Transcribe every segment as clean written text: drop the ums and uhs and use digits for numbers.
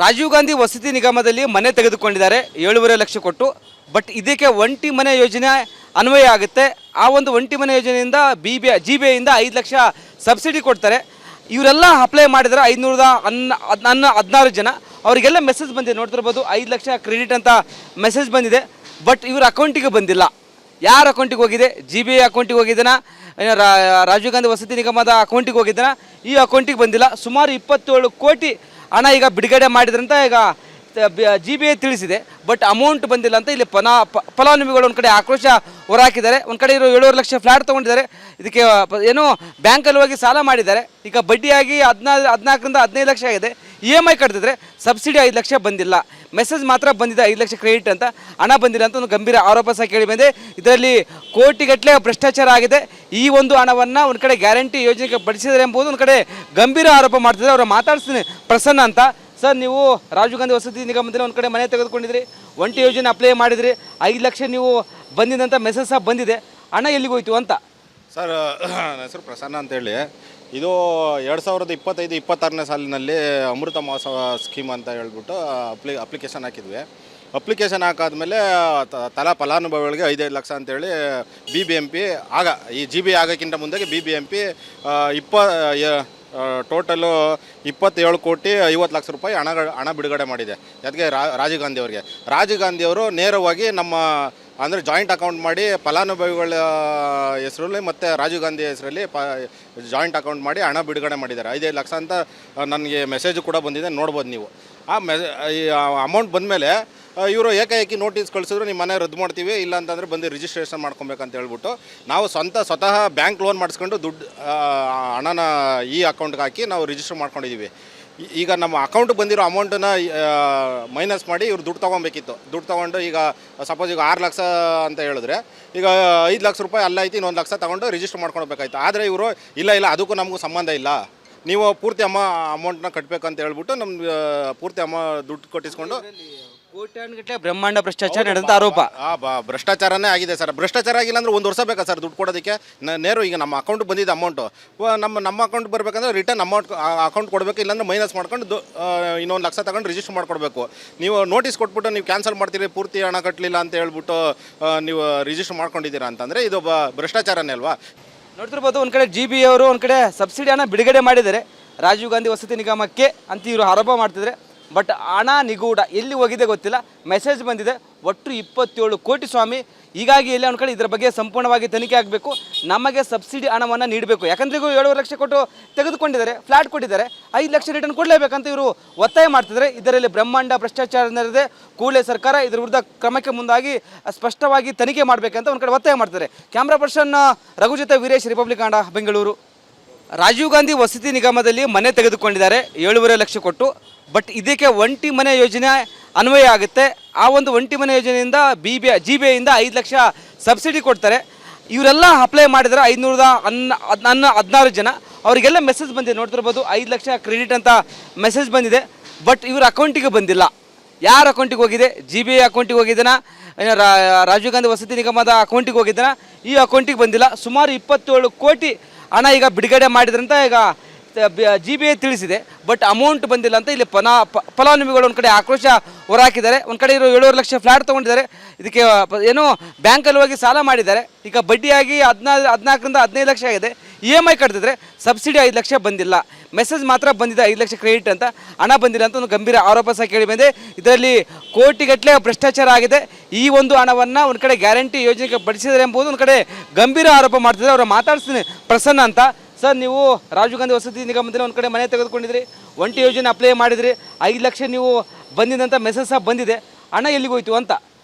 ರಾಜೀವ್ ಗಾಂಧಿ ವಸತಿ ನಿಗಮದಲ್ಲಿ ಮನೆ ತೆಗೆದುಕೊಂಡಿದ್ದಾರೆ 7.5 ಲಕ್ಷ ಕೊಟ್ಟು. ಬಟ್ ಇದಕ್ಕೆ ಒಂಟಿ ಮನೆ ಯೋಜನೆ ಅನ್ವಯ ಆಗುತ್ತೆ. ಆ ಒಂದು ಒಂಟಿ ಮನೆ ಯೋಜನೆಯಿಂದ GBIಯಿಂದ 5 ಲಕ್ಷ ಸಬ್ಸಿಡಿ ಕೊಡ್ತಾರೆ. ಇವರೆಲ್ಲ ಅಪ್ಲೈ ಮಾಡಿದರೆ 516 ಜನ. ಅವರಿಗೆಲ್ಲ ಮೆಸೇಜ್ ಬಂದಿದೆ, ನೋಡ್ತಿರ್ಬೋದು 5 ಲಕ್ಷ ಕ್ರೆಡಿಟ್ ಅಂತ ಮೆಸೇಜ್ ಬಂದಿದೆ. ಬಟ್ ಇವ್ರ ಅಕೌಂಟಿಗೆ ಬಂದಿಲ್ಲ. ಯಾರ ಅಕೌಂಟಿಗೆ ಹೋಗಿದೆ? GBI ಅಕೌಂಟಿಗೆ ಹೋಗಿದ್ದಾನ, ರಾಜೀವ್ ಗಾಂಧಿ ವಸತಿ ನಿಗಮದ ಅಕೌಂಟಿಗೆ ಹೋಗಿದ್ದಾನ? ಈ ಅಕೌಂಟಿಗೆ ಬಂದಿಲ್ಲ. ಸುಮಾರು 27 ಕೋಟಿ ಹಣ ಈಗ ಬಿಡುಗಡೆ ಮಾಡಿದ್ರಂತ ಈಗ GBI ತಿಳಿಸಿದೆ. ಬಟ್ ಅಮೌಂಟ್ ಬಂದಿಲ್ಲ ಅಂತ ಇಲ್ಲಿ ಫಲಾನುಭವಿಗಳು ಒಂದು ಕಡೆ ಆಕ್ರೋಶ ಹೊರಹಾಕಿದ್ದಾರೆ. ಒಂದು ಕಡೆ ಇರೋ 7.5 ಲಕ್ಷ ಫ್ಲ್ಯಾಟ್ ತೊಗೊಂಡಿದ್ದಾರೆ. ಇದಕ್ಕೆ ಏನೋ ಬ್ಯಾಂಕಲ್ಲಿ ಹೋಗಿ ಸಾಲ ಮಾಡಿದ್ದಾರೆ. ಈಗ ಬಡ್ಡಿಯಾಗಿ 14ರಿಂದ 15 ಲಕ್ಷ ಆಗಿದೆ. EMI ಕಟ್ತಿದ್ರೆ ಸಬ್ಸಿಡಿ 5 ಲಕ್ಷ ಬಂದಿಲ್ಲ. ಮೆಸೇಜ್ ಮಾತ್ರ ಬಂದಿದೆ 5 ಲಕ್ಷ ಕ್ರೆಡಿಟ್ ಅಂತ, ಹಣ ಬಂದಿಲ್ಲ ಅಂತ ಒಂದು ಗಂಭೀರ ಆರೋಪ ಸಹ ಕೇಳಿ ಬಂದಿದೆ. ಇದರಲ್ಲಿ ಕೋಟಿಗಟ್ಟಲೆ ಭ್ರಷ್ಟಾಚಾರ ಆಗಿದೆ. ಈ ಒಂದು ಹಣವನ್ನು ಒಂದು ಕಡೆ ಗ್ಯಾರಂಟಿ ಯೋಜನೆಗೆ ಬಳಸಿದ್ದಾರೆ ಎಂಬುದು ಒಂದು ಕಡೆ ಗಂಭೀರ ಆರೋಪ ಮಾಡ್ತಿದ್ದಾರೆ. ಅವರು ಮಾತಾಡ್ತೀನಿ ಪ್ರಸನ್ನ ಅಂತ. ಸರ್, ನೀವು ರಾಜೀವ್ ಗಾಂಧಿ ವಸತಿ ನಿಗಮದಲ್ಲಿ ಒಂದು ಕಡೆ ಮನೆ ತೆಗೆದುಕೊಂಡಿದ್ರಿ, ಒಂಟಿ ಯೋಜನೆ ಅಪ್ಲೈ ಮಾಡಿದ್ರಿ, 5 ಲಕ್ಷ ನೀವು ಬಂದಿದ್ದಂಥ ಮೆಸೇಜ್ ಸಹ ಬಂದಿದೆ. ಹಣ ಎಲ್ಲಿಗೆ ಹೋಯ್ತು ಅಂತ? ಸರ್, ನನ್ನ ಹೆಸರು ಪ್ರಸನ್ನ ಅಂತೇಳಿ. ಇದು 2025-26ನೇ ಸಾಲಿನಲ್ಲಿ ಅಮೃತ ಮಹೋತ್ಸವ ಸ್ಕೀಮ್ ಅಂತ ಹೇಳ್ಬಿಟ್ಟು ಅಪ್ಲಿಕೇಶನ್ ಹಾಕಿದ್ವಿ. ಅಪ್ಲಿಕೇಶನ್ ಹಾಕಾದ್ಮೇಲೆ ತಲಾ ಫಲಾನುಭವಿಗಳಿಗೆ 5 ಲಕ್ಷ ಅಂತೇಳಿ BBMP ಈ GBI ಆಗೋಕ್ಕಿಂತ ಮುಂದೆ BBMP ಟೋಟಲು 27 ಕೋಟಿ 50 ಲಕ್ಷ ರೂಪಾಯಿ ಹಣ ಬಿಡುಗಡೆ ಮಾಡಿದೆ. ಅದಕ್ಕೆ ರಾಜೀವ್ ಗಾಂಧಿ ಅವರಿಗೆ. ರಾಜೀವ್ ಗಾಂಧಿ ಅವರು ನೇರವಾಗಿ ನಮ್ಮ ಅಂದರೆ ಜಾಯಿಂಟ್ ಅಕೌಂಟ್ ಮಾಡಿ ಫಲಾನುಭವಿಗಳ ಹೆಸರಲ್ಲಿ ಮತ್ತು ರಾಜೀವ್ ಗಾಂಧಿ ಹೆಸರಲ್ಲಿ ಜಾಯಿಂಟ್ ಅಕೌಂಟ್ ಮಾಡಿ ಹಣ ಬಿಡುಗಡೆ ಮಾಡಿದ್ದಾರೆ. 5 ಲಕ್ಷ ಅಂತ ನನಗೆ ಮೆಸೇಜು ಕೂಡ ಬಂದಿದೆ, ನೋಡ್ಬೋದು ನೀವು. ಈ ಅಮೌಂಟ್ ಬಂದಮೇಲೆ ಇವರು ಏಕಾಏಕಿ ನೋಟಿಸ್ ಕಳಿಸಿದ್ರು, ನಿಮ್ಮ ಮನೆ ರದ್ದು ಮಾಡ್ತೀವಿ, ಇಲ್ಲ ಅಂತಂದರೆ ಬಂದು ರಿಜಿಸ್ಟ್ರೇಷನ್ ಮಾಡ್ಕೊಬೇಕಂತ ಹೇಳ್ಬಿಟ್ಟು ನಾವು ಸ್ವತಃ ಬ್ಯಾಂಕ್ ಲೋನ್ ಮಾಡಿಸ್ಕೊಂಡು ದುಡ್ಡು ಹಣನ ಈ ಅಕೌಂಟ್ಗೆ ಹಾಕಿ ನಾವು ರಿಜಿಸ್ಟರ್ ಮಾಡ್ಕೊಂಡಿದ್ದೀವಿ. ಈಗ ನಮ್ಮ ಅಕೌಂಟಿಗೆ ಬಂದಿರೋ ಅಮೌಂಟನ್ನು ಮೈನಸ್ ಮಾಡಿ ಇವ್ರು ದುಡ್ಡು ತೊಗೊಬೇಕಿತ್ತು. ದುಡ್ಡು ತೊಗೊಂಡು ಈಗ ಸಪೋಸ್ ಈಗ 6 ಲಕ್ಷ ಅಂತ ಹೇಳಿದ್ರೆ ಈಗ 5 ಲಕ್ಷ ರೂಪಾಯಿ ಅಲ್ಲೈತಿ, ಇನ್ನೊಂದು ಲಕ್ಷ ತೊಗೊಂಡು ರಿಜಿಸ್ಟರ್ ಮಾಡ್ಕೊಳ್ಬೇಕಾಯ್ತು. ಆದರೆ ಇವರು ಇಲ್ಲ ಅದಕ್ಕೂ ನಮಗೂ ಸಂಬಂಧ ಇಲ್ಲ, ನೀವು ಪೂರ್ತಿ ಅಮೌಂಟ್ನ ಕಟ್ಟಬೇಕಂತ ಹೇಳ್ಬಿಟ್ಟು ನಮ್ಗೆ ಪೂರ್ತಿ ದುಡ್ಡು ಕೊಟ್ಟಿಸ್ಕೊಂಡು ಕೋಟ್ಯಾಂಗಟ್ಟಲೆ ಬ್ರಹ್ಮಾಂಡ ಭ್ರಷ್ಟಾಚಾರ ನಡೆದಂಥ ಆರೋಪ. ಭ್ರಷ್ಟಾಚಾರನೇ ಆಗಿದೆ ಸರ್. ಭ್ರಷ್ಟಾಚಾರ ಆಗಿಲ್ಲ ಅಂದರೆ 1 ವರ್ಷ ಬೇಕಾ ಸರ್ ದುಡ್ಡು ಕೊಡೋದಕ್ಕೆ? ನೇರು ಈಗ ನಮ್ಮ ಅಕೌಂಟ್ ಬಂದಿದ್ದ ಅಮೌಂಟು ನಮ್ಮ ಅಕೌಂಟ್ ಬರಬೇಕಂದ್ರೆ ರಿಟರ್ನ್ ಅಕೌಂಟ್ ಕೊಡಬೇಕು, ಇಲ್ಲಾಂದ್ರೆ ಮೈನಸ್ ಮಾಡ್ಕೊಂಡು ಇನ್ನೊಂದು ಲಕ್ಷ ತಗೊಂಡು ರಿಜಿಸ್ಟರ್ ಮಾಡ್ಕೊಡ್ಬೇಕು. ನೀವು ನೋಟಿಸ್ ಕೊಟ್ಬಿಟ್ಟು ನೀವು ಕ್ಯಾನ್ಸಲ್ ಮಾಡ್ತೀರಿ, ಪೂರ್ತಿ ಹಣ ಕಟ್ಟಲಿಲ್ಲ ಅಂತ ಹೇಳ್ಬಿಟ್ಟು ನೀವು ರಿಜಿಸ್ಟರ್ ಮಾಡ್ಕೊಂಡಿದ್ದೀರಾ ಅಂತಂದರೆ ಇದು ಭ್ರಷ್ಟಾಚಾರನೇ ಅಲ್ವಾ? ನೋಡ್ತಿರ್ಬೋದು, ಒಂದು ಕಡೆ GBI ಅವರು ಒಂದು ಕಡೆ ಸಬ್ಸಿಡಿ ಹಣ ಬಿಡುಗಡೆ ಮಾಡಿದ್ದಾರೆ ರಾಜೀವ್ ಗಾಂಧಿ ವಸತಿ ನಿಗಮಕ್ಕೆ ಅಂತ ಇವರು ಆರೋಪ ಮಾಡ್ತಿದ್ದಾರೆ. ಬಟ್ ಹಣ ನಿಗೂಢ ಎಲ್ಲಿ ಹೋಗಿದೆ ಗೊತ್ತಿಲ್ಲ. ಮೆಸೇಜ್ ಬಂದಿದೆ ಒಟ್ಟು 27 ಕೋಟಿ ಸ್ವಾಮಿ. ಹೀಗಾಗಿ ಎಲ್ಲ ಒಂದು ಕಡೆ ಇದರ ಬಗ್ಗೆ ಸಂಪೂರ್ಣವಾಗಿ ತನಿಖೆ ಆಗಬೇಕು. ನಮಗೆ ಸಬ್ಸಿಡಿ ಹಣವನ್ನು ನೀಡಬೇಕು. ಯಾಕಂದರೆ ಈಗ 7.5 ಲಕ್ಷ ಕೊಟ್ಟು ತೆಗೆದುಕೊಂಡಿದ್ದಾರೆ, ಫ್ಲ್ಯಾಟ್ ಕೊಟ್ಟಿದ್ದಾರೆ, 5 ಲಕ್ಷ ರಿಟರ್ನ್ ಕೊಡಲೇಬೇಕಂತ ಇವರು ಒತ್ತಾಯ ಮಾಡ್ತಿದ್ದಾರೆ. ಇದರಲ್ಲಿ ಬ್ರಹ್ಮಾಂಡ ಭ್ರಷ್ಟಾಚಾರ ನಡೆದಿದೆ. ಕೂಡಲೇ ಸರ್ಕಾರ ಇದರ ವಿರುದ್ಧ ಕ್ರಮಕ್ಕೆ ಮುಂದಾಗಿ ಸ್ಪಷ್ಟವಾಗಿ ತನಿಖೆ ಮಾಡಬೇಕಂತ ಒಂದು ಕಡೆ ಒತ್ತಾಯ ಮಾಡ್ತಾರೆ. ಕ್ಯಾಮ್ರಾ ಪರ್ಸನ್ ರಘು ಜೊತೆ ವೀರೇಶ್, ರಿಪಬ್ಲಿಕ್ ಕನ್ನಡ, ಬೆಂಗಳೂರು. ರಾಜೀವ್ ಗಾಂಧಿ ವಸತಿ ನಿಗಮದಲ್ಲಿ ಮನೆ ತೆಗೆದುಕೊಂಡಿದ್ದಾರೆ 7.5 ಲಕ್ಷ ಕೊಟ್ಟು. ಬಟ್ ಇದಕ್ಕೆ ಒಂಟಿ ಮನೆ ಯೋಜನೆ ಅನ್ವಯ ಆಗುತ್ತೆ. ಆ ಒಂದು ಒಂಟಿ ಮನೆ ಯೋಜನೆಯಿಂದ GBIಯಿಂದ 5 ಲಕ್ಷ ಸಬ್ಸಿಡಿ ಕೊಡ್ತಾರೆ. ಇವರೆಲ್ಲ ಅಪ್ಲೈ ಮಾಡಿದರೆ 516 ಜನ. ಅವರಿಗೆಲ್ಲ ಮೆಸೇಜ್ ಬಂದಿದೆ, ನೋಡ್ತಿರ್ಬೋದು 5 ಲಕ್ಷ ಕ್ರೆಡಿಟ್ ಅಂತ ಮೆಸೇಜ್ ಬಂದಿದೆ. ಬಟ್ ಇವ್ರ ಅಕೌಂಟಿಗೆ ಬಂದಿಲ್ಲ. ಯಾರ ಅಕೌಂಟಿಗೆ ಹೋಗಿದೆ? GBI ಅಕೌಂಟಿಗೆ ಹೋಗಿದ್ದಾನ, ರಾಜೀವ್ ಗಾಂಧಿ ವಸತಿ ನಿಗಮದ ಅಕೌಂಟಿಗೆ ಹೋಗಿದ್ದಾನ? ಈ ಅಕೌಂಟಿಗೆ ಬಂದಿಲ್ಲ. ಸುಮಾರು 27 ಕೋಟಿ ಹಣ ಈಗ ಬಿಡುಗಡೆ ಮಾಡಿದ್ರಂತ ಈಗ GBI ತಿಳಿಸಿದೆ. ಬಟ್ ಅಮೌಂಟ್ ಬಂದಿಲ್ಲ ಅಂತ ಇಲ್ಲಿ ಫಲಾನುಭವಿಗಳು ಒಂದು ಕಡೆ ಆಕ್ರೋಶ ಹೊರಹಾಕಿದ್ದಾರೆ. ಒಂದು ಕಡೆ ಇರೋ 7.5 ಲಕ್ಷ ಫ್ಲ್ಯಾಟ್ ತೊಗೊಂಡಿದ್ದಾರೆ. ಇದಕ್ಕೆ ಏನೋ ಬ್ಯಾಂಕಲ್ಲಿ ಹೋಗಿ ಸಾಲ ಮಾಡಿದ್ದಾರೆ. ಈಗ ಬಡ್ಡಿಯಾಗಿ 14ರಿಂದ 15 ಲಕ್ಷ ಆಗಿದೆ. EMI ಕಟ್ತಿದ್ರೆ ಸಬ್ಸಿಡಿ 5 ಲಕ್ಷ ಬಂದಿಲ್ಲ. ಮೆಸೇಜ್ ಮಾತ್ರ ಬಂದಿದೆ 5 ಲಕ್ಷ ಕ್ರೆಡಿಟ್ ಅಂತ, ಹಣ ಬಂದಿಲ್ಲ ಅಂತ ಒಂದು ಗಂಭೀರ ಆರೋಪ ಸಹ ಕೇಳಿ ಬಂದಿದೆ. ಇದರಲ್ಲಿ ಕೋಟಿಗಟ್ಟಲೆ ಭ್ರಷ್ಟಾಚಾರ ಆಗಿದೆ. ಈ ಒಂದು ಹಣವನ್ನು ಒಂದು ಕಡೆ ಗ್ಯಾರಂಟಿ ಯೋಜನೆಗೆ ಬಳಸಿದ್ದಾರೆ ಎಂಬುದು ಒಂದು ಕಡೆ ಗಂಭೀರ ಆರೋಪ ಮಾಡ್ತಿದ್ದಾರೆ. ಅವರು ಮಾತಾಡ್ತೀನಿ ಪ್ರಸನ್ನ ಅಂತ. ಸರ್, ನೀವು ರಾಜೀವ್ ಗಾಂಧಿ ವಸತಿ ನಿಗಮದಲ್ಲಿ ಒಂದು ಕಡೆ ಮನೆ ತೆಗೆದುಕೊಂಡಿದ್ರಿ, ಒಂಟಿ ಯೋಜನೆ ಅಪ್ಲೈ ಮಾಡಿದ್ರಿ, 5 ಲಕ್ಷ ನೀವು ಬಂದಿದ್ದಂಥ ಮೆಸೇಜ್ ಸಹ ಬಂದಿದೆ. ಹಣ ಎಲ್ಲಿಗೆ ಹೋಯ್ತು ಅಂತ?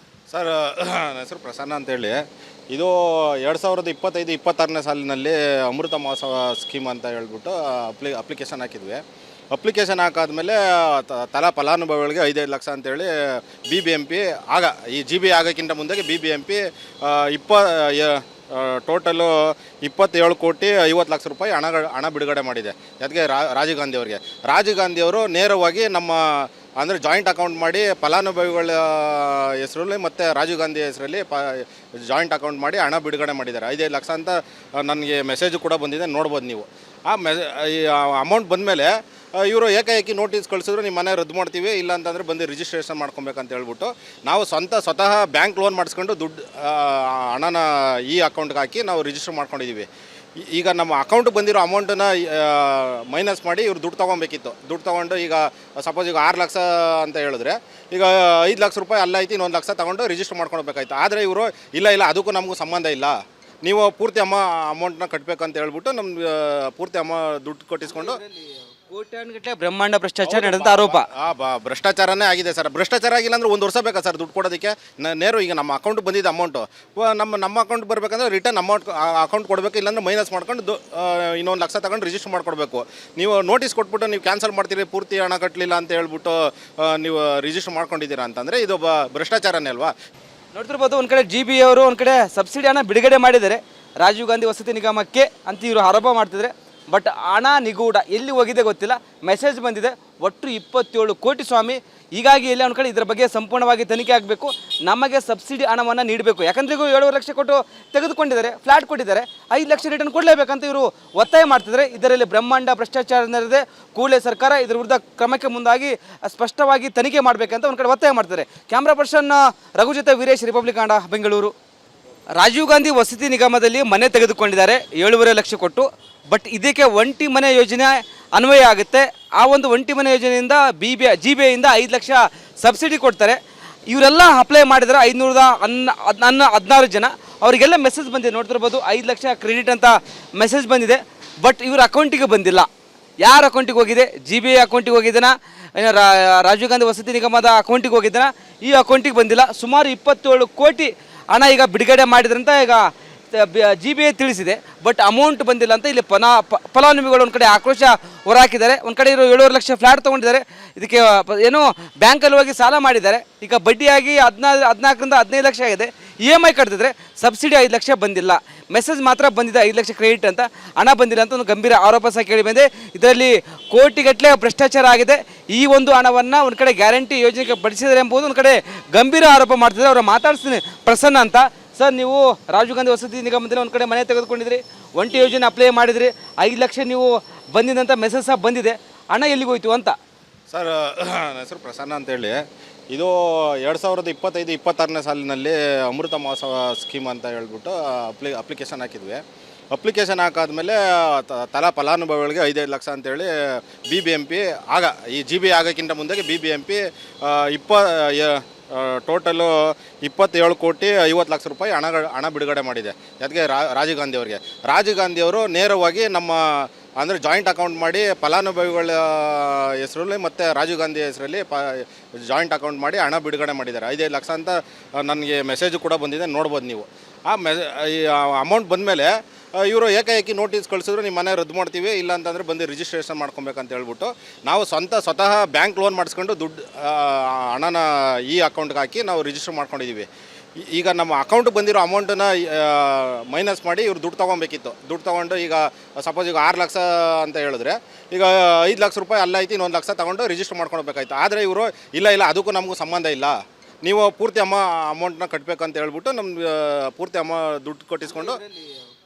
ಸರ್, ನನ್ನ ಹೆಸರು ಪ್ರಸನ್ನ ಅಂತೇಳಿ. ಇದು 2025-26ನೇ ಸಾಲಿನಲ್ಲಿ ಅಮೃತ ಮಹೋತ್ಸವ ಸ್ಕೀಮ್ ಅಂತ ಹೇಳ್ಬಿಟ್ಟು ಅಪ್ಲಿಕೇಶನ್ ಹಾಕಿದ್ವಿ. ಅಪ್ಲಿಕೇಶನ್ ಹಾಕಾದ್ಮೇಲೆ ತಲಾ ಫಲಾನುಭವಿಗಳಿಗೆ 5 ಲಕ್ಷ ಅಂತೇಳಿ BBMP ಈ GBI ಆಗೋಕ್ಕಿಂತ ಮುಂದೆ BBMP ಟೋಟಲು 27 ಕೋಟಿ 50 ಲಕ್ಷ ರೂಪಾಯಿ ಹಣ ಬಿಡುಗಡೆ ಮಾಡಿದೆ. ಅದಕ್ಕೆ ರಾಜೀವ್ ಗಾಂಧಿ ಅವರಿಗೆ. ರಾಜೀವ್ ಗಾಂಧಿ ಅವರು ನೇರವಾಗಿ ನಮ್ಮ ಅಂದರೆ ಜಾಯಿಂಟ್ ಅಕೌಂಟ್ ಮಾಡಿ ಫಲಾನುಭವಿಗಳ ಹೆಸರಲ್ಲಿ ಮತ್ತು ರಾಜೀವ್ ಗಾಂಧಿ ಹೆಸರಲ್ಲಿ ಜಾಯಿಂಟ್ ಅಕೌಂಟ್ ಮಾಡಿ ಹಣ ಬಿಡುಗಡೆ ಮಾಡಿದ್ದಾರೆ. 5 ಲಕ್ಷ ಅಂತ ನನಗೆ ಮೆಸೇಜು ಕೂಡ ಬಂದಿದೆ, ನೋಡ್ಬೋದು ನೀವು. ಈ ಅಮೌಂಟ್ ಬಂದಮೇಲೆ ಇವರು ಏಕಾಏಕಿ ನೋಟಿಸ್ ಕಳಿಸಿದ್ರು ನಿಮ್ಮ ಮನೆ ರದ್ದು ಮಾಡ್ತೀವಿ, ಇಲ್ಲ ಅಂತಂದರೆ ಬಂದು ರಿಜಿಸ್ಟ್ರೇಷನ್ ಮಾಡ್ಕೊಬೇಕಂತ ಹೇಳ್ಬಿಟ್ಟು ನಾವು ಸ್ವತಃ ಬ್ಯಾಂಕ್ ಲೋನ್ ಮಾಡಿಸ್ಕೊಂಡು ದುಡ್ಡು ಹಣನ ಈ ಅಕೌಂಟ್ಗೆ ಹಾಕಿ ನಾವು ರಿಜಿಸ್ಟರ್ ಮಾಡ್ಕೊಂಡಿದ್ದೀವಿ. ಈಗ ನಮ್ಮ ಅಕೌಂಟ್ಗೆ ಬಂದಿರೋ ಅಮೌಂಟನ್ನು ಮೈನಸ್ ಮಾಡಿ ಇವ್ರು ದುಡ್ಡು ತೊಗೊಬೇಕಿತ್ತು. ದುಡ್ಡು ತೊಗೊಂಡು ಈಗ ಸಪೋಸ್ ಈಗ 6 ಲಕ್ಷ ಅಂತ ಹೇಳಿದ್ರೆ ಈಗ 5 ಲಕ್ಷ ರೂಪಾಯಿ ಅಲ್ಲೈತಿ, ಇನ್ನೊಂದು ಲಕ್ಷ ತೊಗೊಂಡು ರಿಜಿಸ್ಟರ್ ಮಾಡ್ಕೊಳ್ಬೇಕಾಯ್ತು. ಆದರೆ ಇವರು ಇಲ್ಲ ಅದಕ್ಕೂ ನಮಗೂ ಸಂಬಂಧ ಇಲ್ಲ, ನೀವು ಪೂರ್ತಿ ಅಮೌಂಟ್ನ ಕಟ್ಟಬೇಕಂತ ಹೇಳ್ಬಿಟ್ಟು ನಮ್ಗೆ ಪೂರ್ತಿ ದುಡ್ಡು ಕೊಟ್ಟಿಸ್ಕೊಂಡು ಕೋಟ್ಯಾನುಗಟ್ಟಲೆ ಬ್ರಹ್ಮಾಂಡ ಭ್ರಷ್ಟಾಚಾರ ನಡೆದಂಥ ಆರೋಪ. ಭ್ರಷ್ಟಾಚಾರನೇ ಆಗಿದೆ ಸರ್. ಭ್ರಷ್ಟಾಚಾರ ಆಗಿಲ್ಲ ಅಂದರೆ 1 ವರ್ಷ ಬೇಕಾ ಸರ್ ದುಡ್ಡು ಕೊಡೋದಕ್ಕೆ? ನೇರು ಈಗ ನಮ್ಮ ಅಕೌಂಟ್ ಬಂದಿದ್ದ ಅಮೌಂಟು ನಮ್ಮ ಅಕೌಂಟ್ ಬರಬೇಕಂದ್ರೆ ರಿಟರ್ನ್ ಅಕೌಂಟ್ ಕೊಡಬೇಕು, ಇಲ್ಲಾಂದ್ರೆ ಮೈನಸ್ ಮಾಡ್ಕೊಂಡು ಇನ್ನೊಂದು ಲಕ್ಷ ತಗೊಂಡು ರಿಜಿಸ್ಟರ್ ಮಾಡ್ಕೊಡ್ಬೇಕು. ನೀವು ನೋಟಿಸ್ ಕೊಟ್ಬಿಟ್ಟು ನೀವು ಕ್ಯಾನ್ಸಲ್ ಮಾಡ್ತೀರಿ, ಪೂರ್ತಿ ಹಣ ಕಟ್ಟಲಿಲ್ಲ ಅಂತ ಹೇಳ್ಬಿಟ್ಟು ನೀವು ರಿಜಿಸ್ಟರ್ ಮಾಡ್ಕೊಂಡಿದ್ದೀರಾ ಅಂತಂದರೆ ಇದು ಭ್ರಷ್ಟಾಚಾರನೇ ಅಲ್ವಾ? ನೋಡ್ತಿರ್ಬೋದು, ಒಂದು ಕಡೆ GB ಅವರು ಒಂದು ಕಡೆ ಸಬ್ಸಿಡಿ ಹಣ ಬಿಡುಗಡೆ ಮಾಡಿದ್ದಾರೆ ರಾಜೀವ್ ಗಾಂಧಿ ವಸತಿ ನಿಗಮಕ್ಕೆ ಅಂತ ಇವರು ಆರೋಪ ಮಾಡ್ತಿದ್ದಾರೆ. ಬಟ್ ಹಣ ನಿಗೂಢ ಎಲ್ಲಿ ಹೋಗಿದೆ ಗೊತ್ತಿಲ್ಲ. ಮೆಸೇಜ್ ಬಂದಿದೆ ಒಟ್ಟು 27 ಕೋಟಿ ಸ್ವಾಮಿ. ಹೀಗಾಗಿ ಎಲ್ಲ ಒಂದು ಕಡೆ ಇದರ ಬಗ್ಗೆ ಸಂಪೂರ್ಣವಾಗಿ ತನಿಖೆ ಆಗಬೇಕು, ನಮಗೆ ಸಬ್ಸಿಡಿ ಹಣವನ್ನು ನೀಡಬೇಕು. ಯಾಕಂದ್ರೆ ಈಗ 7.5 ಲಕ್ಷ ಕೊಟ್ಟು ತೆಗೆದುಕೊಂಡಿದ್ದಾರೆ, ಫ್ಲ್ಯಾಟ್ ಕೊಟ್ಟಿದ್ದಾರೆ, 5 ಲಕ್ಷ ರಿಟರ್ನ್ ಕೊಡಲೇಬೇಕಂತ ಇವರು ಒತ್ತಾಯ ಮಾಡ್ತಿದ್ದಾರೆ. ಇದರಲ್ಲಿ ಬ್ರಹ್ಮಾಂಡ ಭ್ರಷ್ಟಾಚಾರ ನಡೆದಿದೆ, ಕೂಡಲೇ ಸರ್ಕಾರ ಇದರ ವಿರುದ್ಧ ಕ್ರಮಕ್ಕೆ ಮುಂದಾಗಿ ಸ್ಪಷ್ಟವಾಗಿ ತನಿಖೆ ಮಾಡಬೇಕಂತ ಒಂದು ಕಡೆ ಒತ್ತಾಯ ಮಾಡ್ತಾರೆ. ಕ್ಯಾಮ್ರಾ ಪರ್ಸನ್ ರಘು ಜೊತೆ ವೀರೇಶ್, ರಿಪಬ್ಲಿಕ್ ಕನ್ನಡ, ಬೆಂಗಳೂರು. ರಾಜೀವ್ ಗಾಂಧಿ ವಸತಿ ನಿಗಮದಲ್ಲಿ ಮನೆ ತೆಗೆದುಕೊಂಡಿದ್ದಾರೆ 7.5 ಲಕ್ಷ ಕೊಟ್ಟು. ಬಟ್ ಇದಕ್ಕೆ ಒಂಟಿ ಮನೆ ಯೋಜನೆ ಅನ್ವಯ ಆಗುತ್ತೆ. ಆ ಒಂದು ಒಂಟಿ ಮನೆ ಯೋಜನೆಯಿಂದ GBIಯಿಂದ 5 ಲಕ್ಷ ಸಬ್ಸಿಡಿ ಕೊಡ್ತಾರೆ. ಇವರೆಲ್ಲ ಅಪ್ಲೈ ಮಾಡಿದರೆ 516 ಜನ. ಅವರಿಗೆಲ್ಲ ಮೆಸೇಜ್ ಬಂದಿದೆ, ನೋಡ್ತಿರ್ಬೋದು, 5 ಲಕ್ಷ ಕ್ರೆಡಿಟ್ ಅಂತ ಮೆಸೇಜ್ ಬಂದಿದೆ. ಬಟ್ ಇವ್ರ ಅಕೌಂಟಿಗೆ ಬಂದಿಲ್ಲ. ಯಾರ ಅಕೌಂಟಿಗೆ ಹೋಗಿದೆ? GBI ಅಕೌಂಟಿಗೆ ಹೋಗಿದ್ದಾನ, ರಾಜೀವ್ ಗಾಂಧಿ ವಸತಿ ನಿಗಮದ ಅಕೌಂಟಿಗೆ ಹೋಗಿದ್ದಾನ? ಈ ಅಕೌಂಟಿಗೆ ಬಂದಿಲ್ಲ. ಸುಮಾರು 27 ಕೋಟಿ ಹಣ ಈಗ ಬಿಡುಗಡೆ ಮಾಡಿದ್ರಂತ ಈಗ GBI ತಿಳಿಸಿದೆ. ಬಟ್ ಅಮೌಂಟ್ ಬಂದಿಲ್ಲ ಅಂತ ಇಲ್ಲಿ ಫಲಾನುಭವಿಗಳು ಒಂದು ಕಡೆ ಆಕ್ರೋಶ ಹೊರಹಾಕಿದ್ದಾರೆ. ಒಂದು ಕಡೆ ಇರೋ 7.5 ಲಕ್ಷ ಫ್ಲ್ಯಾಟ್ ತೊಗೊಂಡಿದ್ದಾರೆ. ಇದಕ್ಕೆ ಏನೋ ಬ್ಯಾಂಕಲ್ಲಿ ಹೋಗಿ ಸಾಲ ಮಾಡಿದ್ದಾರೆ. ಈಗ ಬಡ್ಡಿಯಾಗಿ 14ರಿಂದ 15 ಲಕ್ಷ ಆಗಿದೆ. EMI ಕಟ್ತಿದ್ರೆ ಸಬ್ಸಿಡಿ 5 ಲಕ್ಷ ಬಂದಿಲ್ಲ. ಮೆಸೇಜ್ ಮಾತ್ರ ಬಂದಿದೆ 5 ಲಕ್ಷ ಕ್ರೆಡಿಟ್ ಅಂತ, ಹಣ ಬಂದಿಲ್ಲ ಅಂತ ಒಂದು ಗಂಭೀರ ಆರೋಪ ಸಹ ಕೇಳಿ ಬಂದಿದೆ. ಇದರಲ್ಲಿ ಕೋಟಿಗಟ್ಟಲೆ ಭ್ರಷ್ಟಾಚಾರ ಆಗಿದೆ. ಈ ಒಂದು ಹಣವನ್ನು ಒಂದು ಕಡೆ ಗ್ಯಾರಂಟಿ ಯೋಜನೆಗೆ ಬಳಸಿದ್ದಾರೆ ಎಂಬುದು ಒಂದು ಕಡೆ ಗಂಭೀರ ಆರೋಪ ಮಾಡ್ತಿದ್ದಾರೆ. ಅವರು ಮಾತಾಡ್ತೀನಿ, ಪ್ರಸನ್ನ ಅಂತ. ಸರ್, ನೀವು ರಾಜೀವ್ ಗಾಂಧಿ ವಸತಿ ನಿಗಮದಲ್ಲಿ ಒಂದು ಕಡೆ ಮನೆ ತೆಗೆದುಕೊಂಡಿದ್ರಿ, ಒಂಟಿ ಯೋಜನೆ ಅಪ್ಲೈ ಮಾಡಿದ್ರಿ, 5 ಲಕ್ಷ ನೀವು ಬಂದಿದ್ದಂಥ ಮೆಸೇಜ್ ಸಹ ಬಂದಿದೆ, ಹಣ ಎಲ್ಲಿಗೆ ಹೋಯ್ತು ಅಂತ? ಸರ್, ನನ್ನ ಹೆಸರು ಪ್ರಸನ್ನ ಅಂತೇಳಿ. ಇದು 2025-26ನೇ ಸಾಲಿನಲ್ಲಿ ಅಮೃತ ಮಹೋತ್ಸವ ಸ್ಕೀಮ್ ಅಂತ ಹೇಳ್ಬಿಟ್ಟು ಅಪ್ಲಿಕೇಶನ್ ಹಾಕಿದ್ವಿ. ಅಪ್ಲಿಕೇಶನ್ ಹಾಕಾದ್ಮೇಲೆ ತಲಾ ಫಲಾನುಭವಿಗಳಿಗೆ 5 ಲಕ್ಷ ಅಂತೇಳಿ BBMP ಈ GBI ಆಗೋಕ್ಕಿಂತ ಮುಂದೆ BBMP ಟೋಟಲು 27 ಕೋಟಿ 50 ಲಕ್ಷ ರೂಪಾಯಿ ಹಣ ಬಿಡುಗಡೆ ಮಾಡಿದೆ. ಅದಕ್ಕೆ ರಾಜೀವ್ ಗಾಂಧಿ ಅವರಿಗೆ. ರಾಜೀವ್ ಗಾಂಧಿ ಅವರು ನೇರವಾಗಿ ನಮ್ಮ ಅಂದರೆ ಜಾಯಿಂಟ್ ಅಕೌಂಟ್ ಮಾಡಿ ಫಲಾನುಭವಿಗಳ ಹೆಸರಲ್ಲಿ ಮತ್ತು ರಾಜೀವ್ ಗಾಂಧಿ ಹೆಸರಲ್ಲಿ ಜಾಯಿಂಟ್ ಅಕೌಂಟ್ ಮಾಡಿ ಹಣ ಬಿಡುಗಡೆ ಮಾಡಿದ್ದಾರೆ. 5 ಲಕ್ಷ ಅಂತ ನನಗೆ ಮೆಸೇಜು ಕೂಡ ಬಂದಿದೆ, ನೋಡ್ಬೋದು ನೀವು. ಈ ಅಮೌಂಟ್ ಬಂದಮೇಲೆ ಇವರು ಏಕಾಏಕಿ ನೋಟಿಸ್ ಕಳಿಸಿದ್ರು, ನಿಮ್ಮ ಮನೆ ರದ್ದು ಮಾಡ್ತೀವಿ, ಇಲ್ಲ ಅಂತಂದರೆ ಬಂದು ರಿಜಿಸ್ಟ್ರೇಷನ್ ಮಾಡ್ಕೊಬೇಕಂತ ಹೇಳ್ಬಿಟ್ಟು ನಾವು ಸ್ವತಃ ಬ್ಯಾಂಕ್ ಲೋನ್ ಮಾಡಿಸ್ಕೊಂಡು ದುಡ್ಡು ಹಣನ ಈ ಅಕೌಂಟ್ಗೆ ಹಾಕಿ ನಾವು ರಿಜಿಸ್ಟರ್ ಮಾಡ್ಕೊಂಡಿದ್ದೀವಿ. ಈಗ ನಮ್ಮ ಅಕೌಂಟ್ಗೆ ಬಂದಿರೋ ಅಮೌಂಟನ್ನು ಮೈನಸ್ ಮಾಡಿ ಇವ್ರು ದುಡ್ಡು ತೊಗೊಬೇಕಿತ್ತು. ದುಡ್ಡು ತೊಗೊಂಡು ಈಗ ಸಪೋಸ್ ಈಗ 6 ಲಕ್ಷ ಅಂತ ಹೇಳಿದ್ರೆ ಈಗ 5 ಲಕ್ಷ ರೂಪಾಯಿ ಅಲ್ಲೈತಿ, ಇನ್ನೊಂದು ಲಕ್ಷ ತೊಗೊಂಡು ರಿಜಿಸ್ಟರ್ ಮಾಡ್ಕೊಳ್ಬೇಕಾಯ್ತು. ಆದರೆ ಇವರು ಇಲ್ಲ ಅದಕ್ಕೂ ನಮಗೂ ಸಂಬಂಧ ಇಲ್ಲ, ನೀವು ಪೂರ್ತಿ ಅಮೌಂಟ್ನ ಕಟ್ಟಬೇಕಂತ ಹೇಳ್ಬಿಟ್ಟು ನಮ್ಗೆ ಪೂರ್ತಿ ದುಡ್ಡು ಕೊಟ್ಟಿಸ್ಕೊಂಡು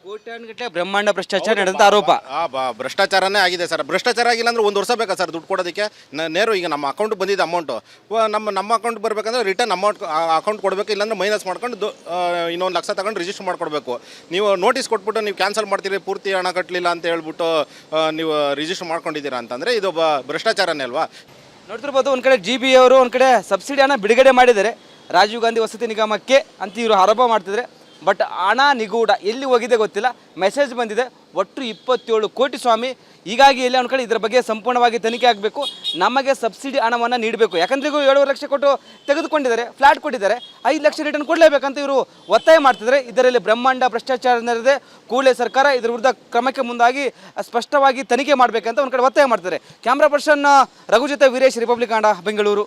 ಕೋಟ್ಯಾನುಗಟ್ಟಲೆ ಬ್ರಹ್ಮಾಂಡ ಭ್ರಷ್ಟಾಚಾರ ನಡೆದಂಥ ಆರೋಪ. ಭ್ರಷ್ಟಾಚಾರನೇ ಆಗಿದೆ ಸರ್. ಭ್ರಷ್ಟಾಚಾರ ಆಗಿಲ್ಲ ಅಂದರೆ 1 ವರ್ಷ ಬೇಕಾ ಸರ್ ದುಡ್ಡು ಕೊಡೋದಕ್ಕೆ? ನೇರು ಈಗ ನಮ್ಮ ಅಕೌಂಟ್ ಬಂದಿದ್ದ ಅಮೌಂಟು ನಮ್ಮ ಅಕೌಂಟ್ ಬರಬೇಕಂದ್ರೆ ರಿಟರ್ನ್ ಅಕೌಂಟ್ ಕೊಡಬೇಕು, ಇಲ್ಲಾಂದ್ರೆ ಮೈನಸ್ ಮಾಡ್ಕೊಂಡು ಇನ್ನೊಂದು ಲಕ್ಷ ತಗೊಂಡು ರಿಜಿಸ್ಟರ್ ಮಾಡ್ಕೊಡ್ಬೇಕು. ನೀವು ನೋಟಿಸ್ ಕೊಟ್ಬಿಟ್ಟು ನೀವು ಕ್ಯಾನ್ಸಲ್ ಮಾಡ್ತೀರಿ, ಪೂರ್ತಿ ಹಣ ಕಟ್ಟಲಿಲ್ಲ ಅಂತ ಹೇಳ್ಬಿಟ್ಟು ನೀವು ರಿಜಿಸ್ಟರ್ ಮಾಡ್ಕೊಂಡಿದ್ದೀರಾ ಅಂತಂದರೆ ಇದು ಭ್ರಷ್ಟಾಚಾರನೇ ಅಲ್ವಾ? ನೋಡ್ತಿರ್ಬೋದು, ಒಂದು ಕಡೆ GBI ಅವರು ಒಂದು ಕಡೆ ಸಬ್ಸಿಡಿ ಹಣ ಬಿಡುಗಡೆ ಮಾಡಿದ್ದಾರೆ ರಾಜೀವ್ ಗಾಂಧಿ ವಸತಿ ನಿಗಮಕ್ಕೆ ಅಂತ ಇವರು ಆರೋಪ ಮಾಡ್ತಿದ್ದಾರೆ. ಬಟ್ ಹಣ ನಿಗೂಢ ಎಲ್ಲಿ ಹೋಗಿದೆ ಗೊತ್ತಿಲ್ಲ. ಮೆಸೇಜ್ ಬಂದಿದೆ ಒಟ್ಟು 27 ಕೋಟಿ ಸ್ವಾಮಿ. ಹೀಗಾಗಿ ಎಲ್ಲ ಒಂದು ಕಡೆ ಇದರ ಬಗ್ಗೆ ಸಂಪೂರ್ಣವಾಗಿ ತನಿಖೆ ಆಗಬೇಕು, ನಮಗೆ ಸಬ್ಸಿಡಿ ಹಣವನ್ನು ನೀಡಬೇಕು. ಯಾಕಂದ್ರೆ ಈಗ 7.5 ಲಕ್ಷ ಕೊಟ್ಟು ತೆಗೆದುಕೊಂಡಿದ್ದಾರೆ, ಫ್ಲ್ಯಾಟ್ ಕೊಟ್ಟಿದ್ದಾರೆ, 5 ಲಕ್ಷ ರಿಟರ್ನ್ ಕೊಡಲೇಬೇಕಂತ ಇವರು ಒತ್ತಾಯ ಮಾಡ್ತಿದ್ದಾರೆ. ಇದರಲ್ಲಿ ಬ್ರಹ್ಮಾಂಡ ಭ್ರಷ್ಟಾಚಾರ ನಡೆದಿದೆ, ಕೂಡಲೇ ಸರ್ಕಾರ ಇದರ ವಿರುದ್ಧ ಕ್ರಮಕ್ಕೆ ಮುಂದಾಗಿ ಸ್ಪಷ್ಟವಾಗಿ ತನಿಖೆ ಮಾಡಬೇಕಂತ ಒಂದು ಕಡೆ ಒತ್ತಾಯ ಮಾಡ್ತಾರೆ. ಕ್ಯಾಮ್ರಾ ಪರ್ಸನ್ ರಘು ಜೊತೆ ವೀರೇಶ್, ರಿಪಬ್ಲಿಕ್ ಕನ್ನಡ, ಬೆಂಗಳೂರು.